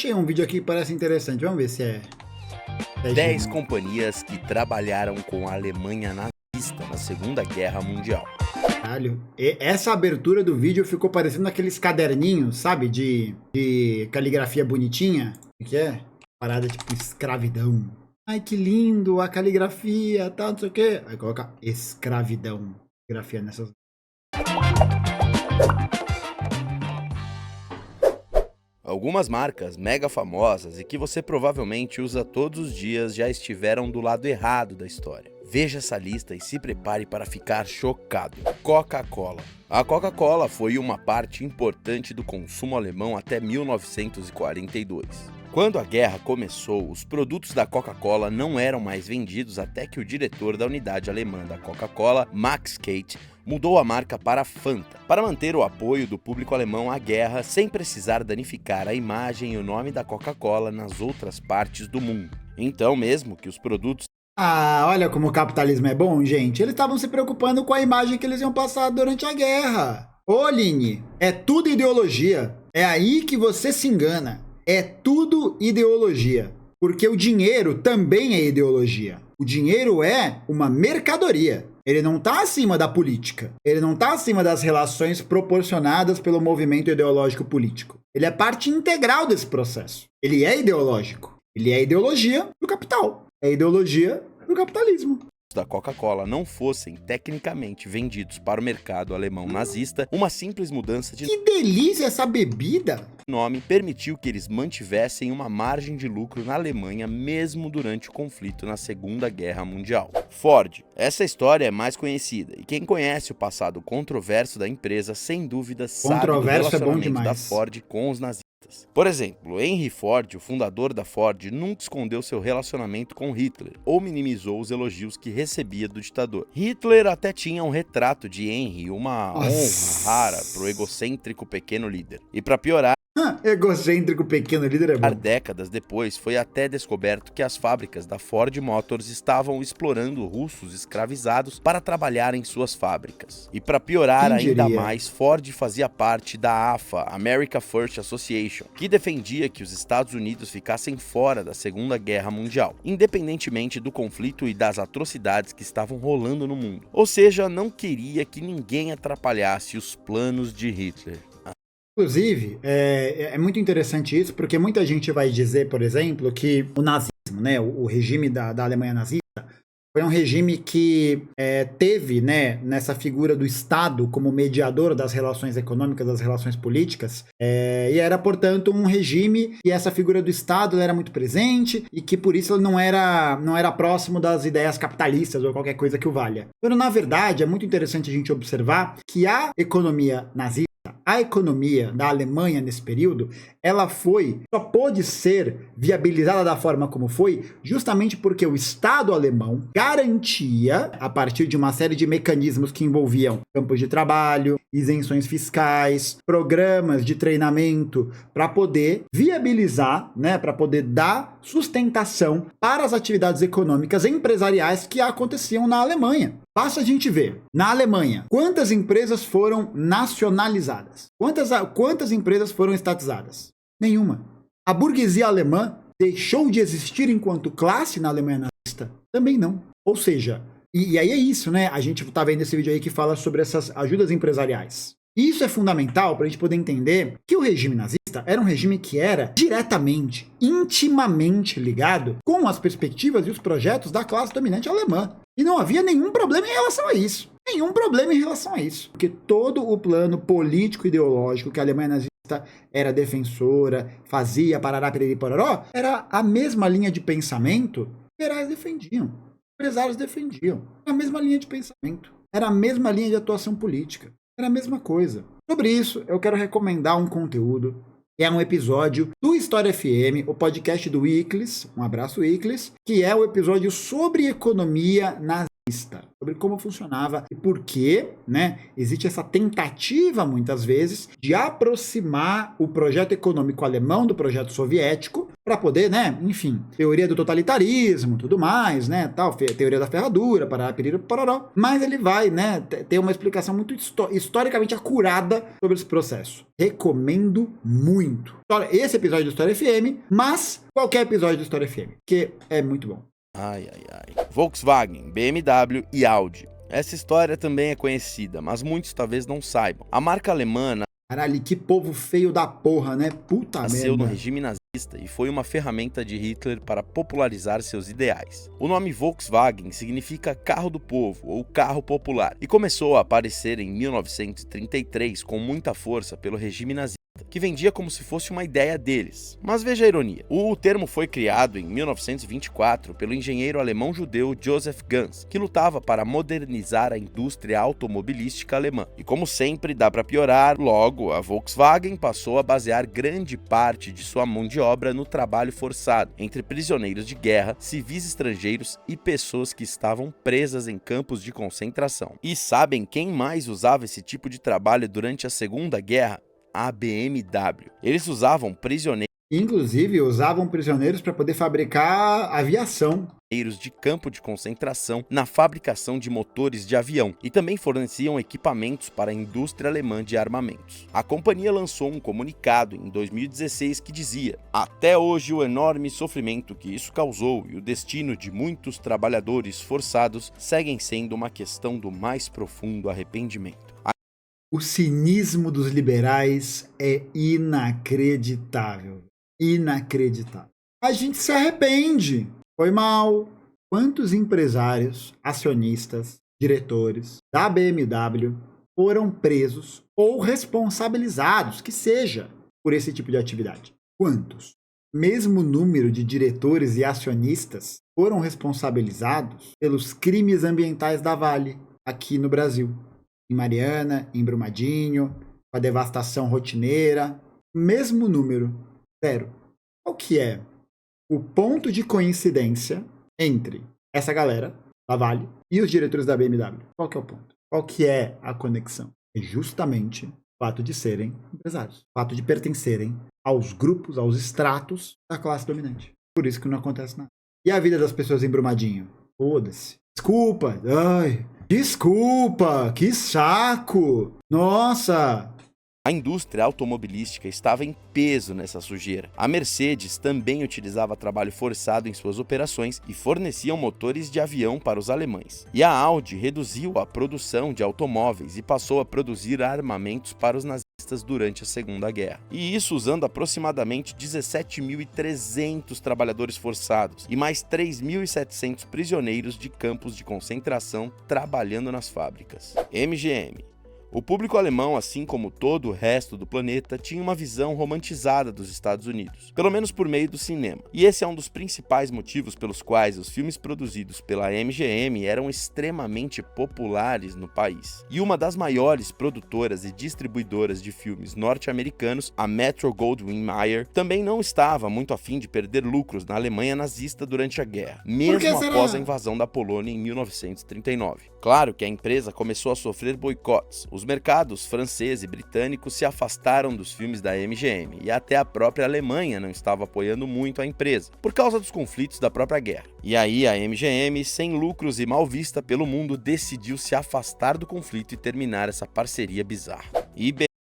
Achei um vídeo aqui que parece interessante. Vamos ver se é... 10 companhias que trabalharam com a Alemanha nazista na Segunda Guerra Mundial. Caralho. E essa abertura do vídeo ficou parecendo aqueles caderninhos, sabe? De caligrafia bonitinha. O que é? Parada tipo escravidão. Ai, que lindo a caligrafia, tal, não sei o quê. Aí coloca escravidão. Caligrafia nessas... Algumas marcas mega famosas e que você provavelmente usa todos os dias já estiveram do lado errado da história. Veja essa lista e se prepare para ficar chocado. Coca-Cola. A Coca-Cola foi uma parte importante do consumo alemão até 1942. Quando a guerra começou, os produtos da Coca-Cola não eram mais vendidos até que o diretor da unidade alemã da Coca-Cola, Max Kate, mudou a marca para Fanta, para manter o apoio do público alemão à guerra sem precisar danificar a imagem e o nome da Coca-Cola nas outras partes do mundo. Então, mesmo que os produtos... Ah, olha como o capitalismo é bom, gente. Eles estavam se preocupando com a imagem que eles iam passar durante a guerra. Ô, Aline, é tudo ideologia. É aí que você se engana. É tudo ideologia. Porque o dinheiro também é ideologia. O dinheiro é uma mercadoria. Ele não está acima da política. Ele não está acima das relações proporcionadas pelo movimento ideológico político. Ele é parte integral desse processo. Ele é ideológico. Ele é ideologia do capital. É ideologia do capitalismo. Da Coca-Cola não fossem tecnicamente vendidos para o mercado alemão nazista, uma simples mudança de Que delícia essa bebida! nome permitiu que eles mantivessem uma margem de lucro na Alemanha mesmo durante o conflito na Segunda Guerra Mundial. Ford. Essa história é mais conhecida e quem conhece o passado controverso da empresa sem dúvida sabe do relacionamento da Ford com os nazistas. Por exemplo, Henry Ford, o fundador da Ford, nunca escondeu seu relacionamento com Hitler ou minimizou os elogios que recebia do ditador. Hitler até tinha um retrato de Henry, uma honra rara para o egocêntrico pequeno líder. E para piorar, egocêntrico pequeno líder é bom. Décadas depois, foi até descoberto que as fábricas da Ford Motors estavam explorando russos escravizados para trabalhar em suas fábricas. E para piorar ainda mais, Ford fazia parte da AFA, America First Association, que defendia que os Estados Unidos ficassem fora da Segunda Guerra Mundial, independentemente do conflito e das atrocidades que estavam rolando no mundo. Ou seja, não queria que ninguém atrapalhasse os planos de Hitler. Inclusive, é muito interessante isso, porque muita gente vai dizer, por exemplo, que o nazismo, né, o regime da Alemanha nazista, foi um regime que teve, né, nessa figura do Estado como mediador das relações econômicas, das relações políticas, e era, portanto, um regime e essa figura do Estado era muito presente e que, por isso, ele não era próximo das ideias capitalistas ou qualquer coisa que o valha. Então, na verdade, é muito interessante a gente observar que a economia nazista, a economia da Alemanha nesse período, ela só pôde ser viabilizada da forma como foi, justamente porque o Estado alemão garantia, a partir de uma série de mecanismos que envolviam campos de trabalho, isenções fiscais, programas de treinamento, para poder viabilizar, né, para poder dar sustentação para as atividades econômicas e empresariais que aconteciam na Alemanha. Basta a gente ver, na Alemanha, quantas empresas foram nacionalizadas? Quantas empresas foram estatizadas? Nenhuma. A burguesia alemã deixou de existir enquanto classe na Alemanha nazista? Também não. Ou seja, e aí é isso, né? A gente tá vendo esse vídeo aí que fala sobre essas ajudas empresariais. E isso é fundamental para a gente poder entender que o regime nazista era um regime que era diretamente, intimamente ligado com as perspectivas e os projetos da classe dominante alemã. E não havia nenhum problema em relação a isso. Nenhum problema em relação a isso. Porque todo o plano político e ideológico que a Alemanha nazista era defensora, fazia, parará, piriri, pororó, era a mesma linha de pensamento que liberais defendiam. Empresários defendiam. Era a mesma linha de pensamento. Era a mesma linha de atuação política. Era a mesma coisa. Sobre isso, eu quero recomendar um conteúdo, que é um episódio do História FM, o podcast do Iclis, um abraço Iclis, que é o episódio sobre economia nazista, sobre como funcionava e por que, né, existe essa tentativa, muitas vezes, de aproximar o projeto econômico alemão do projeto soviético, para poder, né, enfim, teoria do totalitarismo, tudo mais, né, tal, teoria da ferradura, parará, piriri, pororó. Mas ele vai, né, ter uma explicação muito historicamente acurada sobre esse processo. Recomendo muito. Esse episódio do História FM, mas qualquer episódio do História FM, que é muito bom. Ai, ai, ai. Volkswagen, BMW e Audi. Essa história também é conhecida, mas muitos talvez não saibam. A marca alemã Caralho, que povo feio da porra, né? Puta merda. nasceu no regime nazista e foi uma ferramenta de Hitler para popularizar seus ideais. O nome Volkswagen significa carro do povo ou carro popular e começou a aparecer em 1933 com muita força pelo regime nazista, que vendia como se fosse uma ideia deles. Mas veja a ironia. O termo foi criado em 1924 pelo engenheiro alemão-judeu Joseph Ganz, que lutava para modernizar a indústria automobilística alemã. E como sempre, dá para piorar, logo a Volkswagen passou a basear grande parte de sua mão de obra no trabalho forçado, entre prisioneiros de guerra, civis estrangeiros e pessoas que estavam presas em campos de concentração. E sabem quem mais usava esse tipo de trabalho durante a Segunda Guerra? A BMW. Eles usavam prisioneiros Inclusive, usavam prisioneiros para poder fabricar aviação. de campo de concentração na fabricação de motores de avião e também forneciam equipamentos para a indústria alemã de armamentos. A companhia lançou um comunicado em 2016 que dizia: "Até hoje o enorme sofrimento que isso causou e o destino de muitos trabalhadores forçados seguem sendo uma questão do mais profundo arrependimento." O cinismo dos liberais é inacreditável. Inacreditável. A gente se arrepende. Foi mal. Quantos empresários, acionistas, diretores da BMW foram presos ou responsabilizados, que seja, por esse tipo de atividade? Quantos? Mesmo número de diretores e acionistas foram responsabilizados pelos crimes ambientais da Vale aqui no Brasil. Em Mariana, em Brumadinho, com a devastação rotineira. Mesmo número, 0. Qual que é o ponto de coincidência entre essa galera da Vale e os diretores da BMW? Qual que é o ponto? Qual que é a conexão? É justamente o fato de serem empresários. O fato de pertencerem aos grupos, aos estratos da classe dominante. Por isso que não acontece nada. E a vida das pessoas em Brumadinho? Foda-se. Desculpa. Ai... Desculpa, que saco! Nossa! A indústria automobilística estava em peso nessa sujeira. A Mercedes também utilizava trabalho forçado em suas operações e fornecia motores de avião para os alemães. E a Audi reduziu a produção de automóveis e passou a produzir armamentos para os nazistas durante a Segunda Guerra. E isso usando aproximadamente 17.300 trabalhadores forçados e mais 3.700 prisioneiros de campos de concentração trabalhando nas fábricas. MGM. O público alemão, assim como todo o resto do planeta, tinha uma visão romantizada dos Estados Unidos, pelo menos por meio do cinema. E esse é um dos principais motivos pelos quais os filmes produzidos pela MGM eram extremamente populares no país. E uma das maiores produtoras e distribuidoras de filmes norte-americanos, a Metro-Goldwyn-Mayer, também não estava muito afim de perder lucros na Alemanha nazista durante a guerra, mesmo após a invasão da Polônia em 1939. Claro que a empresa começou a sofrer boicotes. Os mercados francês e britânico se afastaram dos filmes da MGM e até a própria Alemanha não estava apoiando muito a empresa, por causa dos conflitos da própria guerra. E aí a MGM, sem lucros e mal vista pelo mundo, decidiu se afastar do conflito e terminar essa parceria bizarra.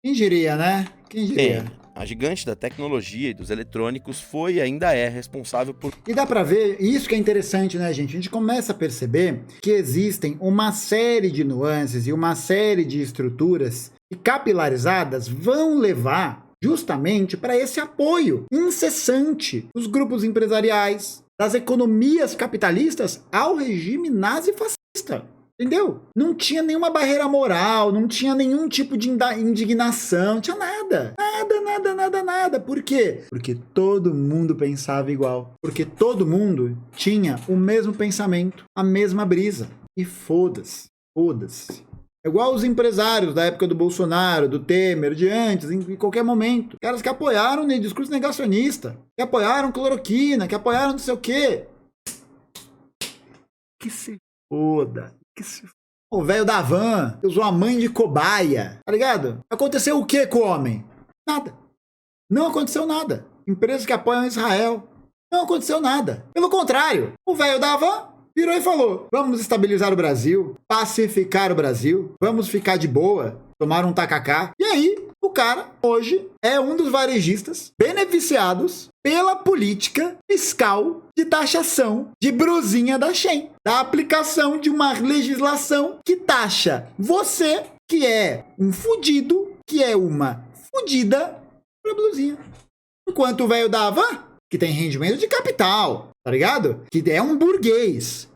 Quem diria, né? Quem diria? A gigante da tecnologia e dos eletrônicos foi e ainda é responsável por... E dá pra ver, isso que é interessante, né, gente? A gente começa a perceber que existem uma série de nuances e uma série de estruturas que capilarizadas vão levar justamente para esse apoio incessante dos grupos empresariais, das economias capitalistas ao regime nazi-fascista. Entendeu? Não tinha nenhuma barreira moral, não tinha nenhum tipo de indignação, não tinha nada. Nada. Por quê? Porque todo mundo pensava igual. Porque todo mundo tinha o mesmo pensamento, a mesma brisa. E foda-se. É igual os empresários da época do Bolsonaro, do Temer, de antes, em qualquer momento. Caras que apoiaram o discurso negacionista, que apoiaram cloroquina, que apoiaram não sei o quê. Que se foda. O velho da van usou a mãe de cobaia, tá ligado? Aconteceu o que com o homem? Nada. Não aconteceu nada. empresas que apoiam Israel. Não aconteceu nada. Pelo contrário, o velho da van virou e falou: vamos estabilizar o Brasil, pacificar o Brasil, vamos ficar de boa, tomar um tacacá. E aí, o cara, hoje, é um dos varejistas beneficiados pela política fiscal de taxação de brusinha da Shein, da aplicação de uma legislação que taxa você, que é um fudido, que é uma fudida, pra blusinha. Enquanto o velho da van, que tem rendimento de capital, tá ligado? Que é um burguês.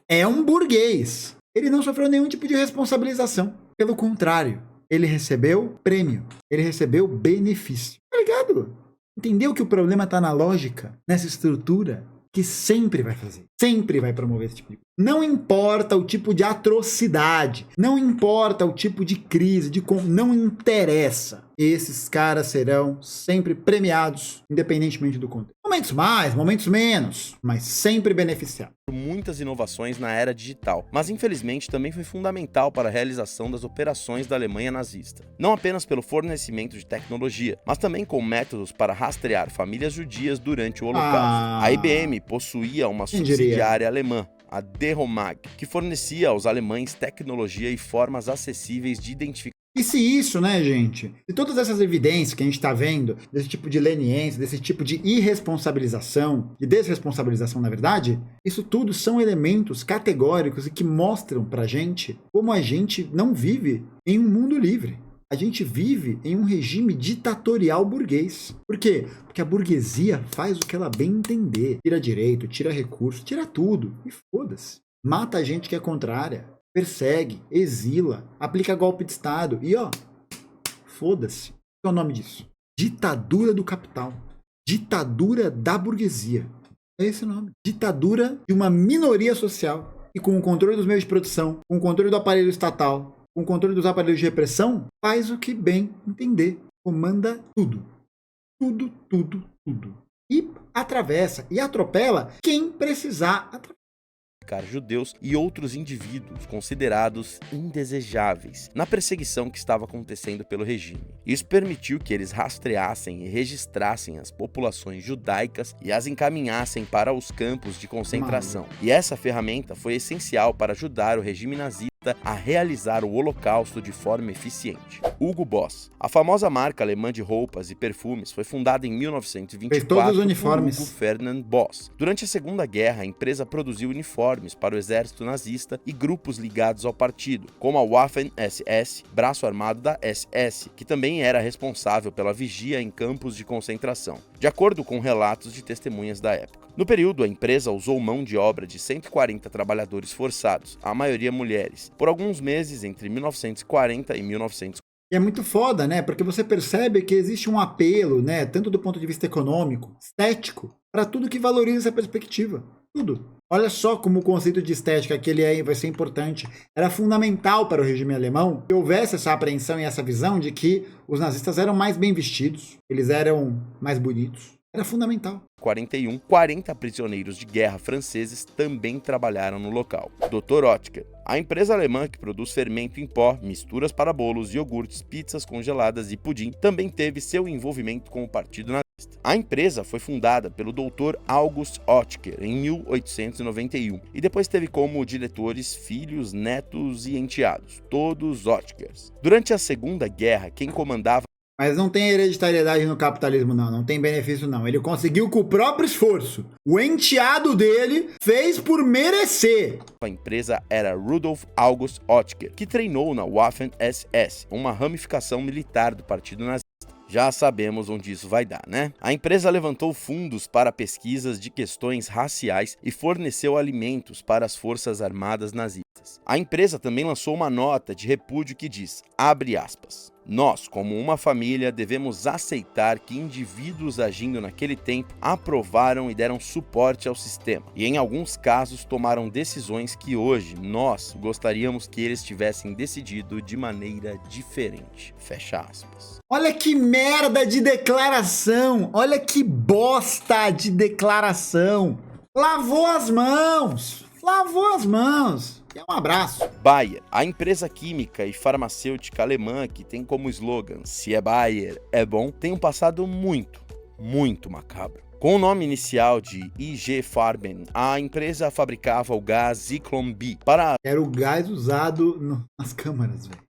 Ele não sofreu nenhum tipo de responsabilização. Pelo contrário, ele recebeu prêmio. Ele recebeu benefício. Tá ligado? Entendeu que o problema tá na lógica, nessa estrutura que sempre vai fazer, sempre vai promover esse tipo de coisa. Não importa o tipo de atrocidade, não importa o tipo de crise, não interessa. Esses caras serão sempre premiados, independentemente do contexto. Momentos mais, momentos menos, mas sempre beneficiados. Muitas inovações na era digital, mas infelizmente também foi fundamental para a realização das operações da Alemanha nazista. Não apenas pelo fornecimento de tecnologia, mas também com métodos para rastrear famílias judias durante o Holocausto. A IBM possuía uma subsidiária alemã, a Deromag, que fornecia aos alemães tecnologia e formas acessíveis de identificar. E se isso, né, gente? Se todas essas evidências que a gente tá vendo, desse tipo de leniência, desse tipo de irresponsabilização, de desresponsabilização, na verdade, isso tudo são elementos categóricos e que mostram pra gente como a gente não vive em um mundo livre. A gente vive em um regime ditatorial burguês. Por quê? Porque a burguesia faz o que ela bem entender. Tira direito, tira recurso, tira tudo. E foda-se. Mata a gente que é contrária. Persegue, exila, aplica golpe de Estado. E ó, foda-se. Qual é o nome disso? Ditadura do capital. Ditadura da burguesia. É esse o nome. Ditadura de uma minoria social. E com o controle dos meios de produção, com o controle do aparelho estatal, com o controle dos aparelhos de repressão, faz o que bem entender. Comanda tudo. Tudo, tudo, tudo. E atravessa e atropela quem precisar atravessar. Judeus e outros indivíduos considerados indesejáveis na perseguição que estava acontecendo pelo regime. Isso permitiu que eles rastreassem e registrassem as populações judaicas e as encaminhassem para os campos de concentração. E essa ferramenta foi essencial para ajudar o regime nazista a realizar o Holocausto de forma eficiente. Hugo Boss, a famosa marca alemã de roupas e perfumes, foi fundada em 1924 todos os uniformes. por Hugo Ferdinand Boss. Durante a Segunda Guerra, a empresa produziu uniformes para o exército nazista e grupos ligados ao partido, como a Waffen-SS, braço armado da SS, que também era responsável pela vigia em campos de concentração, de acordo com relatos de testemunhas da época. No período, a empresa usou mão de obra de 140 trabalhadores forçados, a maioria mulheres, por alguns meses entre 1940 e 1950. E é muito foda, né? Porque você percebe que existe um apelo, né? Tanto do ponto de vista econômico, estético, para tudo que valoriza essa perspectiva. Tudo. Olha só como o conceito de estética, que ele vai ser importante, era fundamental para o regime alemão que houvesse essa apreensão e essa visão de que os nazistas eram mais bem vestidos, eles eram mais bonitos. Era fundamental. 40 prisioneiros de guerra franceses também trabalharam no local. Dr. Oetker, a empresa alemã que produz fermento em pó, misturas para bolos, iogurtes, pizzas congeladas e pudim, também teve seu envolvimento com o Partido Nazista. A empresa foi fundada pelo Dr. August Oetker em 1891 e depois teve como diretores filhos, netos e enteados, todos Oetkers. Durante a Segunda Guerra, quem comandava. Mas não tem hereditariedade no capitalismo, não tem benefício, não. Ele conseguiu com o próprio esforço. O enteado dele fez por merecer. A empresa era Rudolf August Oetker, que treinou na Waffen-SS, uma ramificação militar do Partido Nazista. Já sabemos onde isso vai dar, né? A empresa levantou fundos para pesquisas de questões raciais e forneceu alimentos para as forças armadas nazistas. A empresa também lançou uma nota de repúdio que diz, abre aspas, nós, como uma família, devemos aceitar que indivíduos agindo naquele tempo aprovaram e deram suporte ao sistema, e em alguns casos tomaram decisões que hoje nós gostaríamos que eles tivessem decidido de maneira diferente. Fecha aspas. Olha que merda de declaração! Olha que bosta de declaração! Lavou as mãos! Lavou as mãos! Um abraço. Bayer, a empresa química e farmacêutica alemã que tem como slogan "Se é Bayer, é bom", tem um passado muito, muito macabro. Com o nome inicial de IG Farben, a empresa fabricava o gás Zyklon B para Era o gás usado nas câmaras, velho.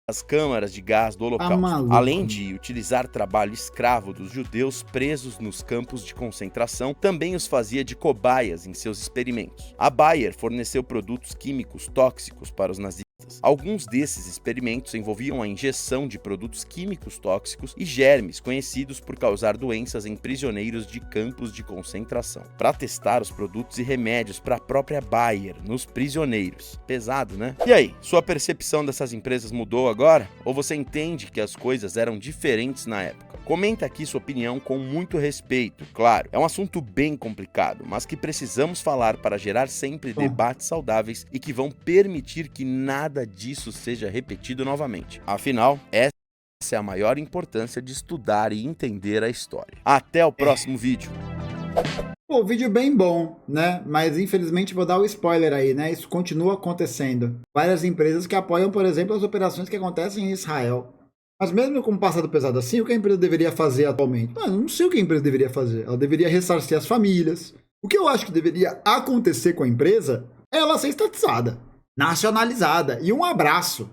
as câmaras de gás do Tá Holocausto, maluco. além de utilizar trabalho escravo dos judeus presos nos campos de concentração, também os fazia de cobaias em seus experimentos. A Bayer forneceu produtos químicos tóxicos para os nazistas. Alguns desses experimentos envolviam a injeção de produtos químicos tóxicos e germes conhecidos por causar doenças em prisioneiros de campos de concentração, para testar os produtos e remédios para a própria Bayer nos prisioneiros. Pesado, né? E aí, sua percepção dessas empresas mudou agora? Ou você entende que as coisas eram diferentes na época? Comenta aqui sua opinião com muito respeito, claro. É um assunto bem complicado, mas que precisamos falar para gerar sempre debates saudáveis e que vão permitir que nada disso seja repetido novamente. Afinal, essa é a maior importância de estudar e entender a história. Até o próximo vídeo. Pô, vídeo bem bom, né? Mas infelizmente vou dar o spoiler aí, né? Isso continua acontecendo. Várias empresas que apoiam, por exemplo, as operações que acontecem em Israel. Mas mesmo com um passado pesado assim, o que a empresa deveria fazer atualmente? Mano, não sei o que a empresa deveria fazer. Ela deveria ressarcir as famílias. O que eu acho que deveria acontecer com a empresa é ela ser estatizada, nacionalizada. E um abraço.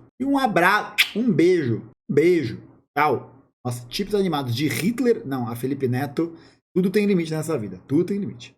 Um beijo. Beijo. Tchau. Nossa, tipos animados de Hitler. Não, a Felipe Neto. Tudo tem limite nessa vida. Tudo tem limite.